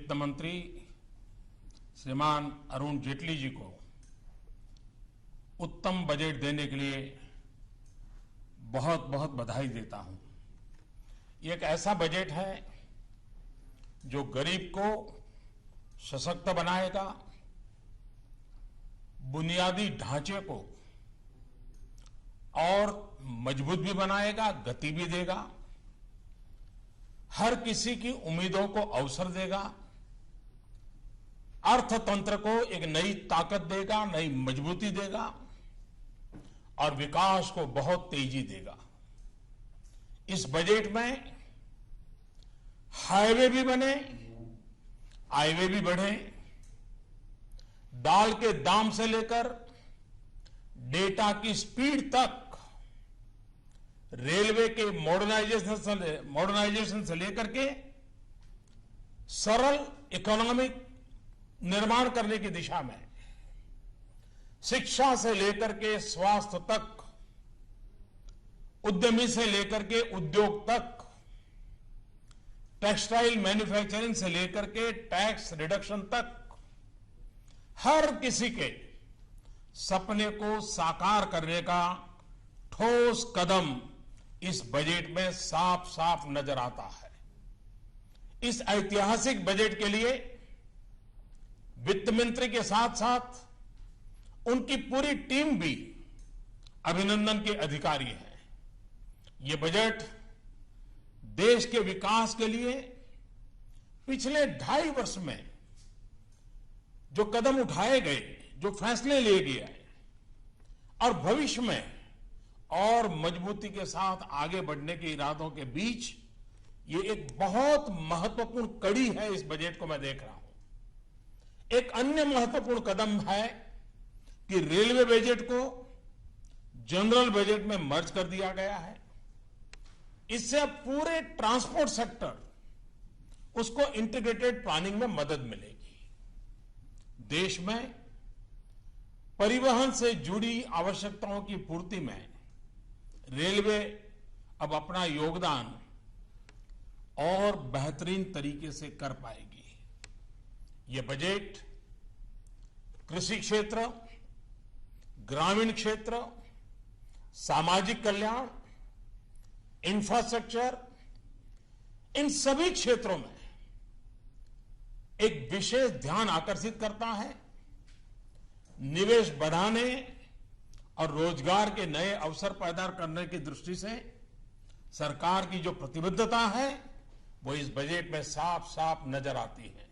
वित्त मंत्री श्रीमान अरुण जेटली जी को उत्तम बजट देने के लिए बहुत बहुत बधाई देता हूं। ये एक ऐसा बजट है जो गरीब को सशक्त बनाएगा, बुनियादी ढांचे को और मजबूत भी बनाएगा, गति भी देगा, हर किसी की उम्मीदों को अवसर देगा, अर्थतंत्र को एक नई ताकत देगा, नई मजबूती देगा और विकास को बहुत तेजी देगा। इस बजट में हाईवे भी बने, हाईवे भी बढ़े, दाल के दाम से लेकर डेटा की स्पीड तक, रेलवे के मॉडर्नाइजेशन से लेकर के सरल इकोनॉमिक निर्माण करने की दिशा में, शिक्षा से लेकर के स्वास्थ्य तक, उद्यमी से लेकर के उद्योग तक, टेक्सटाइल मैन्युफैक्चरिंग से लेकर के टैक्स रिडक्शन तक, हर किसी के सपने को साकार करने का ठोस कदम इस बजट में साफ साफ नजर आता है। इस ऐतिहासिक बजट के लिए वित्त मंत्री के साथ साथ उनकी पूरी टीम भी अभिनंदन के अधिकारी है। ये बजट देश के विकास के लिए पिछले 2.5 वर्ष में जो कदम उठाए गए, जो फैसले लिए गए और भविष्य में और मजबूती के साथ आगे बढ़ने के इरादों के बीच ये एक बहुत महत्वपूर्ण कड़ी है। इस बजट को मैं देख रहा हूं। एक अन्य महत्वपूर्ण कदम है कि रेलवे बजट को जनरल बजट में मर्ज कर दिया गया है। इससे अब पूरे ट्रांसपोर्ट सेक्टर उसको इंटीग्रेटेड प्लानिंग में मदद मिलेगी। देश में परिवहन से जुड़ी आवश्यकताओं की पूर्ति में रेलवे अब अपना योगदान और बेहतरीन तरीके से कर पाएगी। ये बजट कृषि क्षेत्र, ग्रामीण क्षेत्र, सामाजिक कल्याण, इंफ्रास्ट्रक्चर, इन सभी क्षेत्रों में एक विशेष ध्यान आकर्षित करता है। निवेश बढ़ाने और रोजगार के नए अवसर पैदा करने की दृष्टि से सरकार की जो प्रतिबद्धता है वो इस बजट में साफ साफ नजर आती है।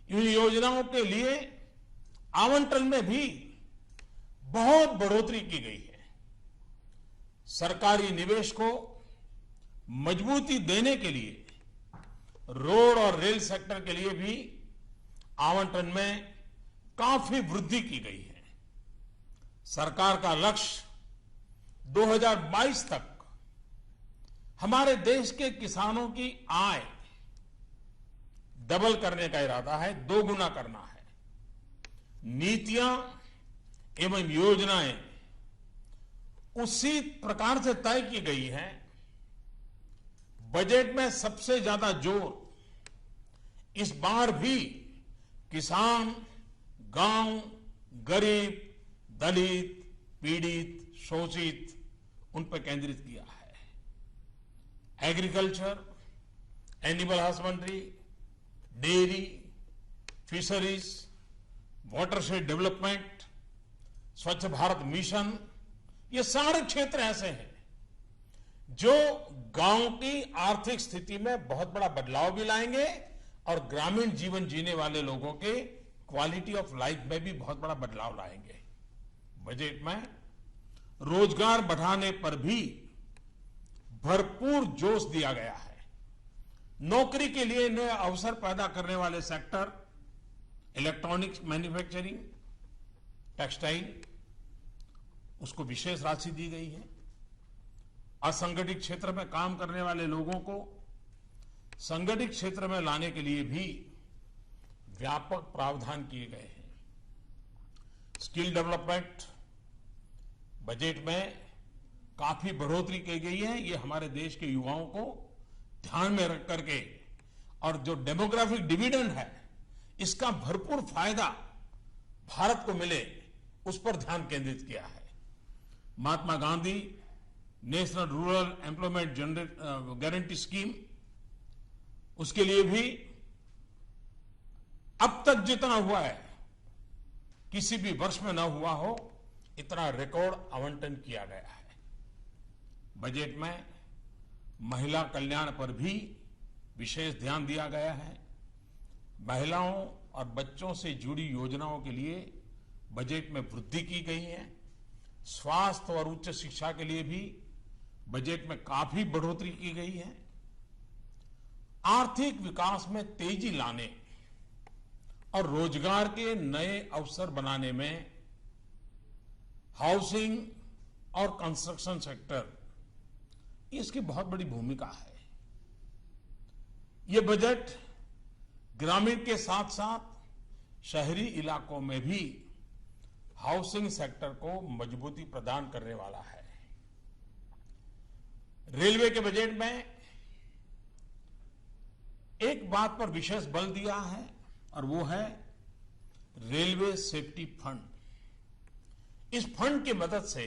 इन योजनाओं के लिए आवंटन में भी बहुत बढ़ोतरी की गई है। सरकारी निवेश को मजबूती देने के लिए रोड और रेल सेक्टर के लिए भी आवंटन में काफी वृद्धि की गई है। सरकार का लक्ष्य 2022 तक हमारे देश के किसानों की आय डबल करने का इरादा है, 2 गुना करना है। नीतियां एवं योजनाएं उसी प्रकार से तय की गई हैं। बजट में सबसे ज्यादा जोर इस बार भी किसान, गांव, गरीब, दलित, पीड़ित, शोषित उन पर केंद्रित किया है। Agriculture, animal husbandry, dairy, fisheries, watershed development, स्वच्छ भारत मिशन, ये सारे क्षेत्र ऐसे हैं जो गांव की आर्थिक स्थिति में बहुत बड़ा बदलाव भी लाएंगे और ग्रामीण जीवन जीने वाले लोगों के क्वालिटी ऑफ लाइफ में भी बहुत बड़ा बदलाव लाएंगे। बजट में रोजगार बढ़ाने पर भी भरपूर जोश दिया गया है। नौकरी के लिए नए अवसर पैदा करने वाले सेक्टर, इलेक्ट्रॉनिक्स मैन्युफैक्चरिंग, टेक्सटाइल, उसको विशेष राशि दी गई है। असंगठित क्षेत्र में काम करने वाले लोगों को संगठित क्षेत्र में लाने के लिए भी व्यापक प्रावधान किए गए हैं। स्किल डेवलपमेंट बजट में काफी बढ़ोतरी की गई है। ये हमारे देश के युवाओं को ध्यान में रख करके और जो डेमोग्राफिक डिविडेंड है, इसका भरपूर फायदा भारत को मिले, उस पर ध्यान केंद्रित किया है। Mahatma Gandhi national rural employment guarantee scheme, उसके लिए भी अब तक जितना हुआ है किसी भी वर्ष में न हुआ हो, इतना रिकॉर्ड आवंटन किया गया है। बजट में महिला कल्याण पर भी विशेष ध्यान दिया गया है। महिलाओं और बच्चों से जुड़ी योजनाओं के लिए बजट में वृद्धि की गई है। स्वास्थ्य और उच्च शिक्षा के लिए भी बजट में काफी बढ़ोतरी की गई है। आर्थिक विकास में तेजी लाने और रोजगार के नए अवसर बनाने में हाउसिंग और कंस्ट्रक्शन सेक्टर, इसकी बहुत बड़ी भूमिका है। ये बजट ग्रामीण के साथ साथ शहरी इलाकों में भी हाउसिंग सेक्टर को मजबूती प्रदान करने वाला है। रेलवे के बजट में एक बात पर विशेष बल दिया है और वो है रेलवे सेफ्टी फंड। इस फंड की मदद से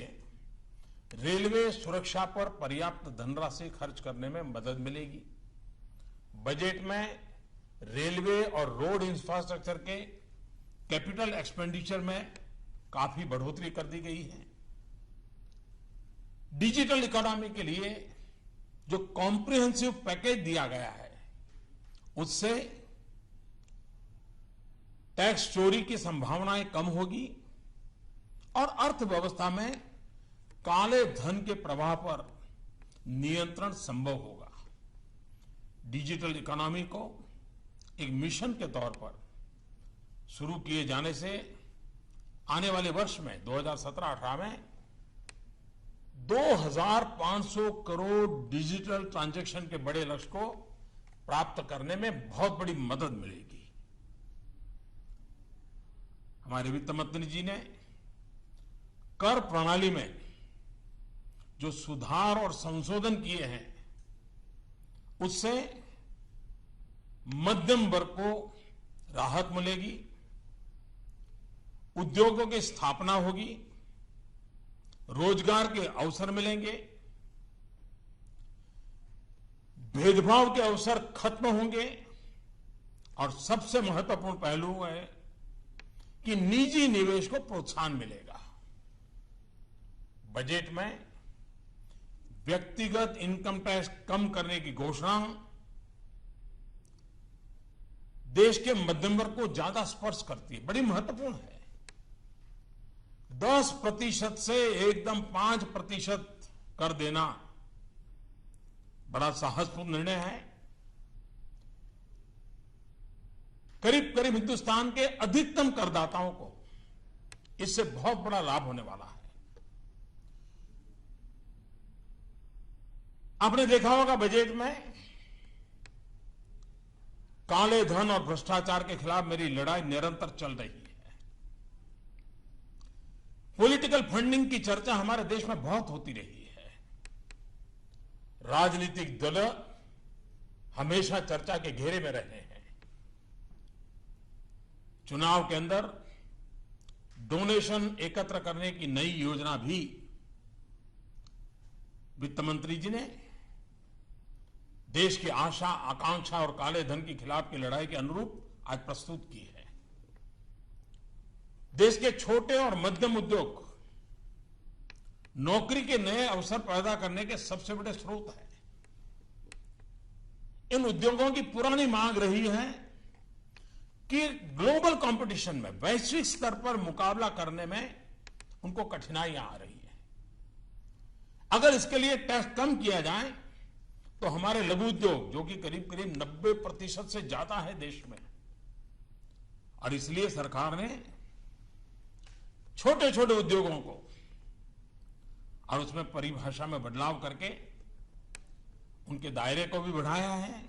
रेलवे सुरक्षा पर पर्याप्त धनराशि खर्च करने में मदद मिलेगी। बजट में रेलवे और रोड इंफ्रास्ट्रक्चर के कैपिटल एक्सपेंडिचर में काफी बढ़ोतरी कर दी गई है। डिजिटल इकोनॉमी के लिए जो कॉम्प्रिहेंसिव पैकेज दिया गया है, उससे टैक्स चोरी की संभावनाएं कम होगी और अर्थव्यवस्था में काले धन के प्रवाह पर नियंत्रण संभव होगा। डिजिटल इकोनॉमी को एक मिशन के तौर पर शुरू किए जाने से आने वाले वर्ष में 2017-18 में 2500 करोड़ डिजिटल ट्रांजैक्शन के बड़े लक्ष्य को प्राप्त करने में बहुत बड़ी मदद मिलेगी। हमारे वित्त मंत्री जी ने कर प्रणाली में जो सुधार और संशोधन किए हैं, उससे मध्यम वर्ग को राहत मिलेगी, उद्योगों की स्थापना होगी, रोजगार के अवसर मिलेंगे, भेदभाव के अवसर खत्म होंगे और सबसे महत्वपूर्ण पहलू है कि निजी निवेश को प्रोत्साहन मिलेगा। बजट में व्यक्तिगत इनकम टैक्स कम करने की घोषणा देश के मध्यम वर्ग को ज्यादा स्पर्श करती है, बड़ी महत्वपूर्ण है। 10% से एकदम 5% कर देना बड़ा साहसपूर्ण निर्णय है। करीब करीब हिंदुस्तान के अधिकतम करदाताओं को इससे बहुत बड़ा लाभ होने वाला है। आपने देखा होगा बजट में काले धन और भ्रष्टाचार के खिलाफ मेरी लड़ाई निरंतर चल रही है। पॉलिटिकल फंडिंग की चर्चा हमारे देश में बहुत होती रही है। राजनीतिक दल हमेशा चर्चा के घेरे में रहे हैं। चुनाव के अंदर डोनेशन एकत्र करने की नई योजना भी वित्त मंत्री जी ने देश की आशा आकांक्षा और काले धन के खिलाफ की लड़ाई के अनुरूप आज प्रस्तुत की है। देश के छोटे और मध्यम उद्योग नौकरी के नए अवसर पैदा करने के सबसे बड़े स्रोत हैं। इन उद्योगों की पुरानी मांग रही है कि ग्लोबल कंपटीशन में, वैश्विक स्तर पर मुकाबला करने में उनको कठिनाइयां आ रही है। अगर इसके लिए टैक्स कम किया जाए तो हमारे लघु उद्योग, जो कि करीब करीब 90% से ज्यादा है देश में, और इसलिए सरकार ने छोटे छोटे उद्योगों को और उसमें परिभाषा में बदलाव करके उनके दायरे को भी बढ़ाया है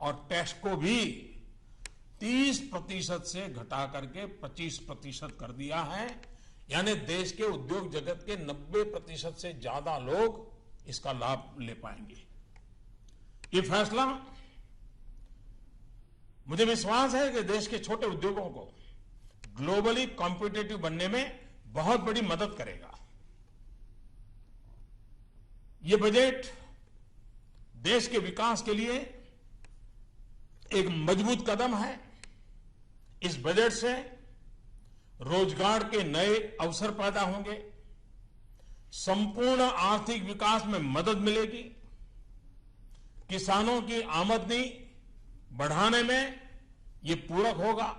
और टैक्स को भी 30% से घटा करके 25% कर दिया है। यानी देश के उद्योग जगत के 90% से ज्यादा लोग इसका लाभ ले पाएंगे। ये फैसला मुझे विश्वास है कि देश के छोटे उद्योगों को ग्लोबली कॉम्पिटिटिव बनने में बहुत बड़ी मदद करेगा। ये बजट देश के विकास के लिए एक मजबूत कदम है। इस बजट से रोजगार के नए अवसर पैदा होंगे, संपूर्ण आर्थिक विकास में मदद मिलेगी, किसानों की आमदनी बढ़ाने में ये पूरक होगा,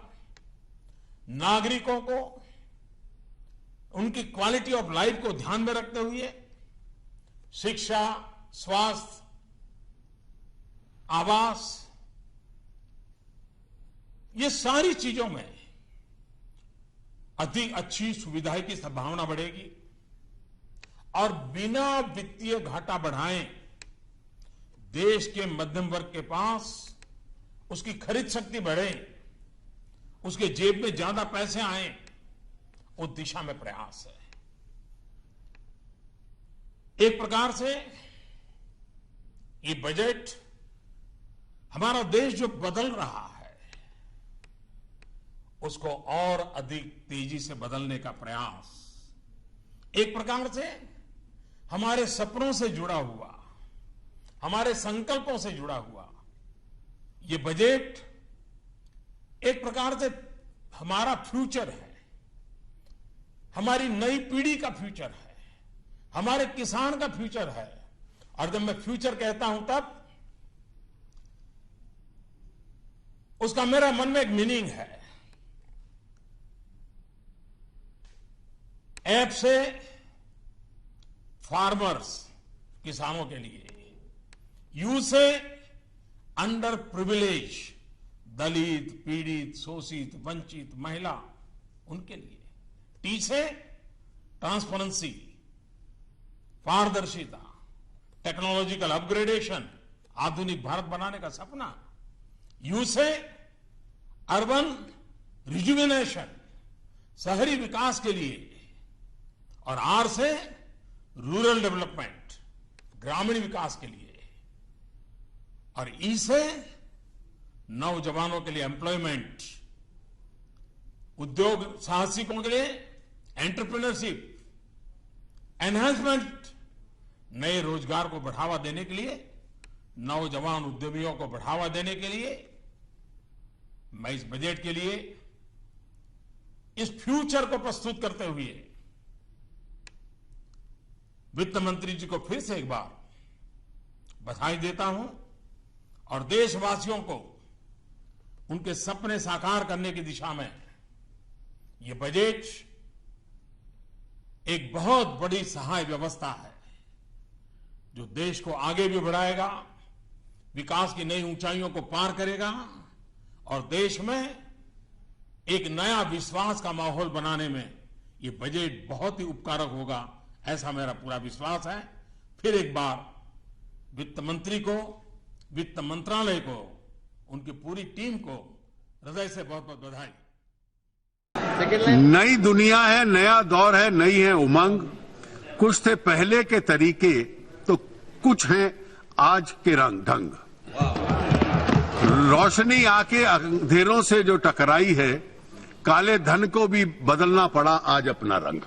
नागरिकों को उनकी क्वालिटी ऑफ लाइफ को ध्यान में रखते हुए शिक्षा, स्वास्थ्य, आवास, ये सारी चीजों में अधिक अच्छी सुविधाएं की संभावना बढ़ेगी और बिना वित्तीय घाटा बढ़ाए देश के मध्यम वर्ग के पास उसकी खरीद शक्ति बढ़े, उसके जेब में ज्यादा पैसे आए, उस दिशा में प्रयास है। एक प्रकार से ये बजट हमारा देश जो बदल रहा है उसको और अधिक तेजी से बदलने का प्रयास, एक प्रकार से हमारे सपनों से जुड़ा हुआ, हमारे संकल्पों से जुड़ा हुआ ये बजट एक प्रकार से हमारा फ्यूचर है, हमारी नई पीढ़ी का फ्यूचर है, हमारे किसान का फ्यूचर है। और जब मैं फ्यूचर कहता हूं तब उसका मेरा मन में एक मीनिंग है। ऐप से फार्मर्स, किसानों के लिए, यू से अंडर प्रिविलेज, दलित, पीड़ित, शोषित, वंचित, महिला, उनके लिए, टी से ट्रांसपेरेंसी, पारदर्शिता, टेक्नोलॉजिकल अपग्रेडेशन, आधुनिक भारत बनाने का सपना, यू से अर्बन रिजुविनेशन, शहरी विकास के लिए, और आर से रूरल डेवलपमेंट, ग्रामीण विकास के लिए, और ई से नौजवानों के लिए एम्प्लॉयमेंट, उद्योग साहसिकों के लिए एंटरप्रेन्योरशिप, एनहांसमेंट, नए रोजगार को बढ़ावा देने के लिए, नौजवान उद्यमियों को बढ़ावा देने के लिए मैं इस बजट के लिए इस फ्यूचर को प्रस्तुत करते हुए वित्त मंत्री जी को फिर से एक बार बधाई देता हूं और देशवासियों को उनके सपने साकार करने की दिशा में ये बजट एक बहुत बड़ी सहाय व्यवस्था है जो देश को आगे भी बढ़ाएगा, विकास की नई ऊंचाइयों को पार करेगा और देश में एक नया विश्वास का माहौल बनाने में ये बजट बहुत ही उपकारक होगा, ऐसा मेरा पूरा विश्वास है। फिर एक बार वित्त मंत्री को, वित्त मंत्रालय को, उनकी पूरी टीम को हृदय से बहुत बहुत बधाई। नई दुनिया है, नया दौर है, नई है उमंग, कुछ थे पहले के तरीके तो कुछ हैं आज के रंग ढंग। रोशनी आके अंधेरों से जो टकराई है, काले धन को भी बदलना पड़ा आज अपना रंग।